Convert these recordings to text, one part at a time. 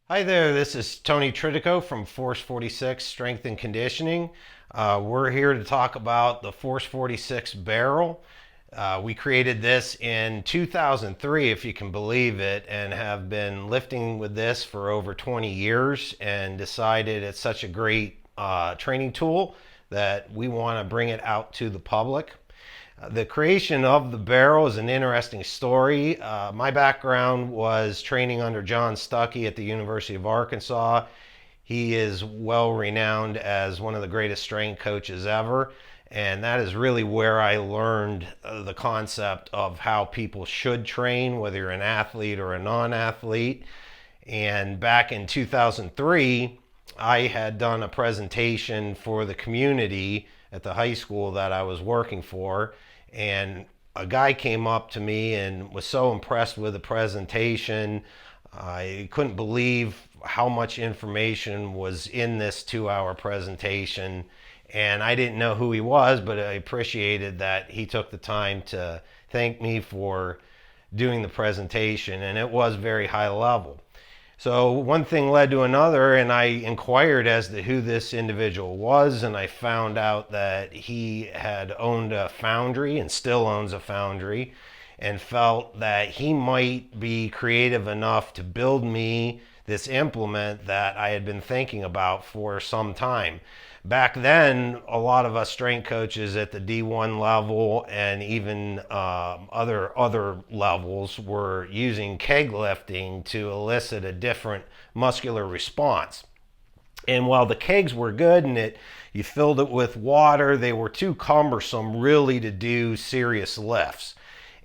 Hi there, this is Tony Tritico from Force 46 Strength and Conditioning. We're here to talk about the Force 46 barrel. We created this in 2003, if you can believe it, and have been lifting with this for over 20 years and decided it's such a great training tool that we want to bring it out to the public. The creation of the barrel is an interesting story. My background was training under John Stuckey at the University of Arkansas. He is well renowned as one of the greatest strength coaches ever. And that is really where I learned the concept of how people should train, whether you're an athlete or a non athlete. And back in 2003, I had done a presentation for the community at the high school that I was working for, and a guy came up to me and was so impressed with the presentation. I couldn't believe how much information was in this 2 hour presentation. And I didn't know who he was, but I appreciated that he took the time to thank me for doing the presentation, and it was very high level. So one thing led to another, and I inquired as to who this individual was, and I found out that he had owned a foundry and still owns a foundry, and felt that he might be creative enough to build me this implement that I had been thinking about for some time. Back then, a lot of us strength coaches at the D1 level and even other levels were using keg lifting to elicit a different muscular response. And while the kegs were good and you filled it with water, they were too cumbersome really to do serious lifts.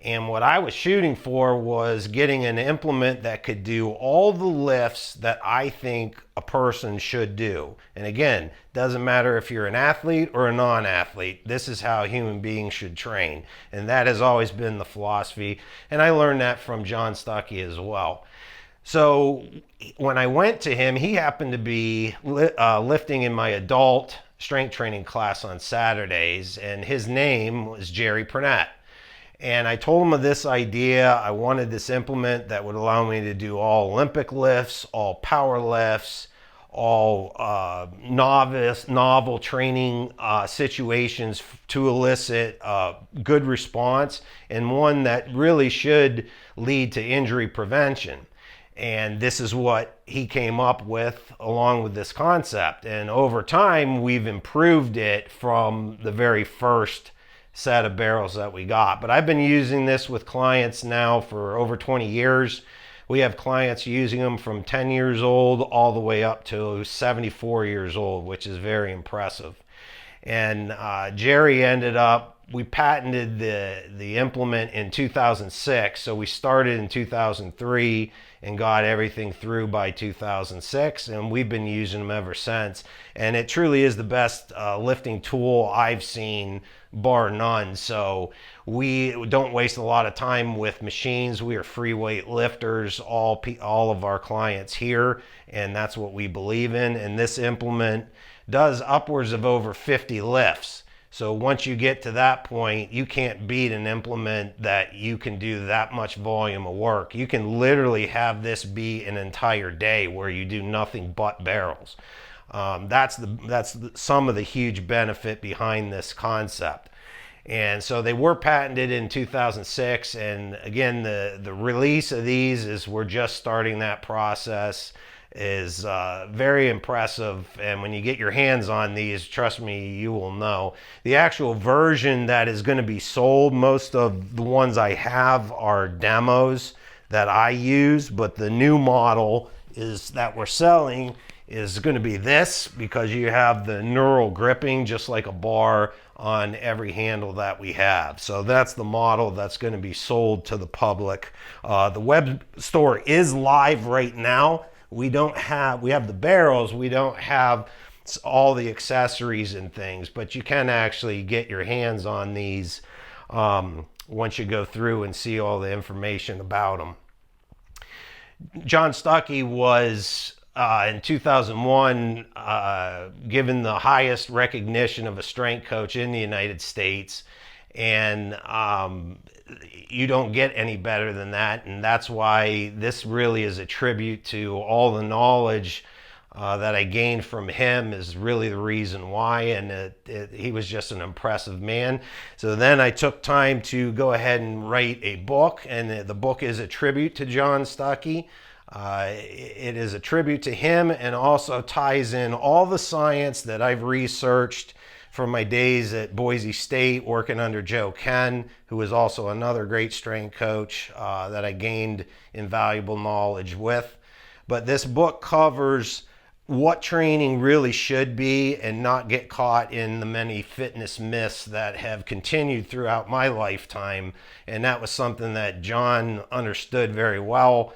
And what I was shooting for was getting an implement that could do all the lifts that I think a person should do. And again, doesn't matter if you're an athlete or a non-athlete. This is how human beings should train. And that has always been the philosophy. And I learned that from John Stuckey as well. So when I went to him, he happened to be lifting in my adult strength training class on Saturdays, and his name was Jerry Purnett. And I told him of this idea. I wanted this implement that would allow me to do all Olympic lifts, all power lifts, all novel training situations to elicit a good response, and one that really should lead to injury prevention. And this is what he came up with along with this concept. And over time, we've improved it from the very first set of barrels that we got. But I've been using this with clients now for over 20 years. We have clients using them from 10 years old all the way up to 74 years old, which is very impressive. And Jerry ended up, we patented the implement in 2006. So we started in 2003 and got everything through by 2006. And we've been using them ever since. And it truly is the best lifting tool I've seen, bar none. So we don't waste a lot of time with machines. We are free weight lifters, all of our clients here. And that's what we believe in. And this implement does upwards of over 50 lifts. So once you get to that point, you can't beat an implement that you can do that much volume of work. You can literally have this be an entire day where you do nothing but barrels. That's some of the huge benefit behind this concept. And so they were patented in 2006. And again, the release of these is we're just starting that process. Is very impressive, and when you get your hands on these, trust me, you will know. The actual version that is going to be sold, most of the ones I have are demos that I use, but the new model is that we're selling is going to be this, because you have the neural gripping just like a bar on every handle that we have. So that's the model that's going to be sold to the public. The web store is live right now. We have the barrels, we don't have all the accessories and things, but you can actually get your hands on these once you go through and see all the information about them. John Stuckey was in 2001 given the highest recognition of a strength coach in the United States, and you don't get any better than that. And that's why this really is a tribute to all the knowledge that I gained from him is really the reason why. And he was just an impressive man. So then I took time to go ahead and write a book, and the book is a tribute to John Stuckey. It is a tribute to him and also ties in all the science that I've researched from my days at Boise State working under Joe Ken, who was also another great strength coach that I gained invaluable knowledge with. But this book covers what training really should be and not get caught in the many fitness myths that have continued throughout my lifetime. And that was something that John understood very well.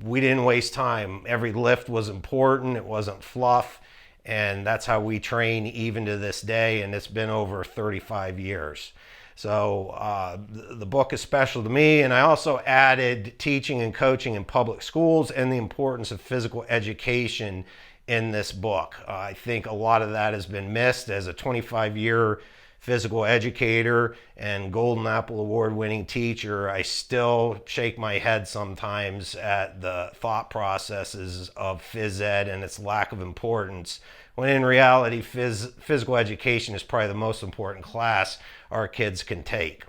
We didn't waste time. Every lift was important. It wasn't fluff. And that's how we train even to this day. And it's been over 35 years. So the book is special to me. And I also added teaching and coaching in public schools and the importance of physical education in this book. I think a lot of that has been missed. As a 25-year physical educator and Golden Apple Award winning teacher, I still shake my head sometimes at the thought processes of phys ed and its lack of importance, when in reality physical education is probably the most important class our kids can take.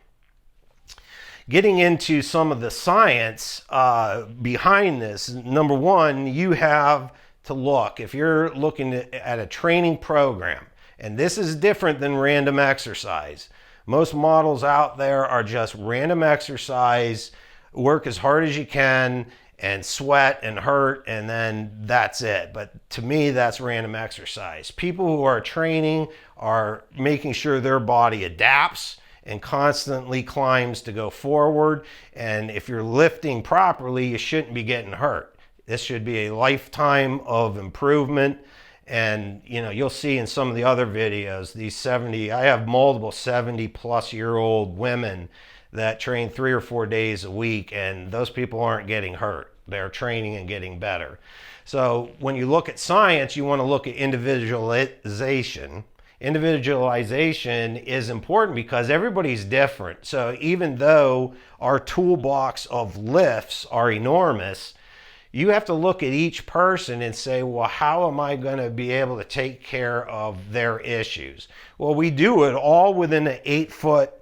Getting into some of the science behind this, number one, you have to look, if you're looking at a training program, and this is different than random exercise. Most models out there are just random exercise, work as hard as you can, and sweat and hurt, and then that's it. But to me, that's random exercise. People who are training are making sure their body adapts and constantly climbs to go forward. And if you're lifting properly, you shouldn't be getting hurt. This should be a lifetime of improvement. And you'll see in some of the other videos, I have multiple 70-plus-year-old women that train 3 or 4 days a week, and those people aren't getting hurt. They're training and getting better. So when you look at science, you want to look at individualization. Individualization is important because everybody's different. So even though our toolbox of lifts are enormous, you have to look at each person and say, well, how am I going to be able to take care of their issues? Well, we do it all within an 8-foot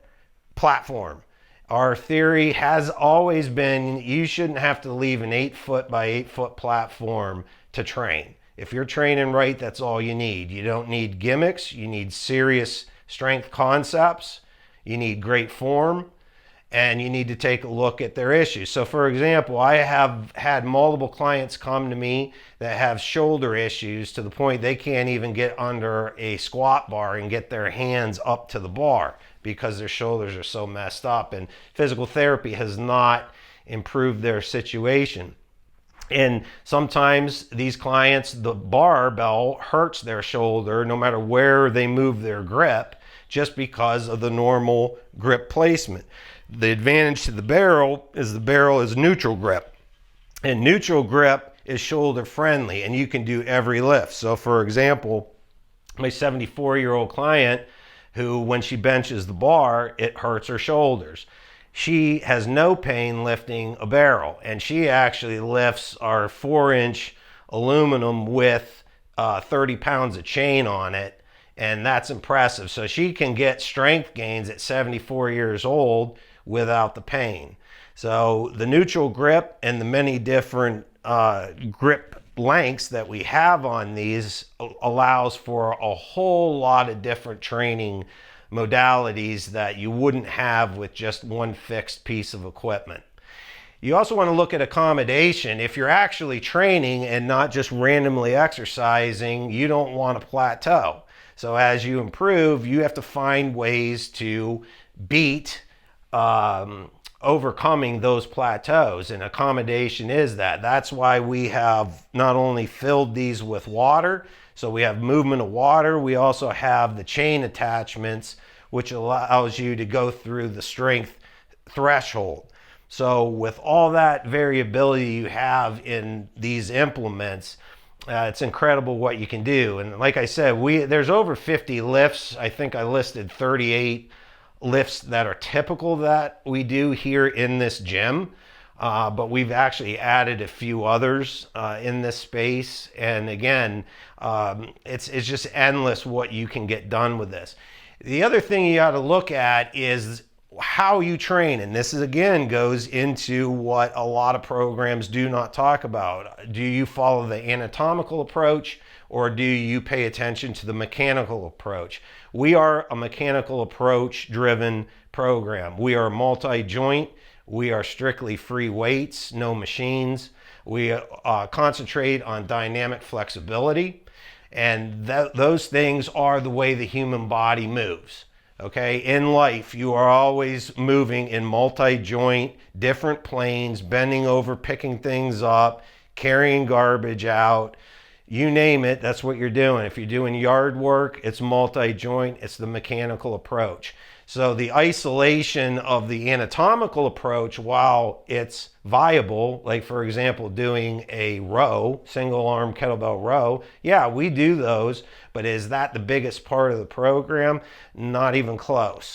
platform. Our theory has always been you shouldn't have to leave an 8-foot by 8-foot platform to train. If you're training right, that's all you need. You don't need gimmicks. You need serious strength concepts. You need great form. And you need to take a look at their issues. So for example, I have had multiple clients come to me that have shoulder issues to the point they can't even get under a squat bar and get their hands up to the bar because their shoulders are so messed up, and physical therapy has not improved their situation. And sometimes these clients, the barbell hurts their shoulder no matter where they move their grip, just because of the normal grip placement. The advantage to the barrel is neutral grip. And neutral grip is shoulder friendly, and you can do every lift. So for example, my 74-year-old client who, when she benches the bar, it hurts her shoulders. She has no pain lifting a barrel, and she actually lifts our 4-inch aluminum with 30 pounds of chain on it, and that's impressive. So she can get strength gains at 74 years old without the pain. So the neutral grip and the many different grip lengths that we have on these allows for a whole lot of different training modalities that you wouldn't have with just one fixed piece of equipment. You also want to look at accommodation. If you're actually training and not just randomly exercising, you don't want to plateau. So as you improve, you have to find ways to beat overcoming those plateaus, and accommodation is that. That's why we have not only filled these with water, so we have movement of water, we also have the chain attachments, which allows you to go through the strength threshold. So with all that variability you have in these implements, it's incredible what you can do. And like I said, there's over 50 lifts. I think I listed 38 lifts that are typical that we do here in this gym. But we've actually added a few others in this space. And again, it's just endless what you can get done with this. The other thing you got to look at is how you train. And this is, again, goes into what a lot of programs do not talk about. Do you follow the anatomical approach, or do you pay attention to the mechanical approach? We are a mechanical approach driven program. We are multi-joint. We are strictly free weights, no machines. We concentrate on dynamic flexibility, and those things are the way the human body moves. Okay, in life, you are always moving in multi-joint, different planes, bending over, picking things up, carrying garbage out. You name it, that's what you're doing. If you're doing yard work, it's multi-joint, it's the mechanical approach. So the isolation of the anatomical approach, while it's viable, like for example, doing a row, single arm kettlebell row, yeah, we do those, but is that the biggest part of the program? Not even close.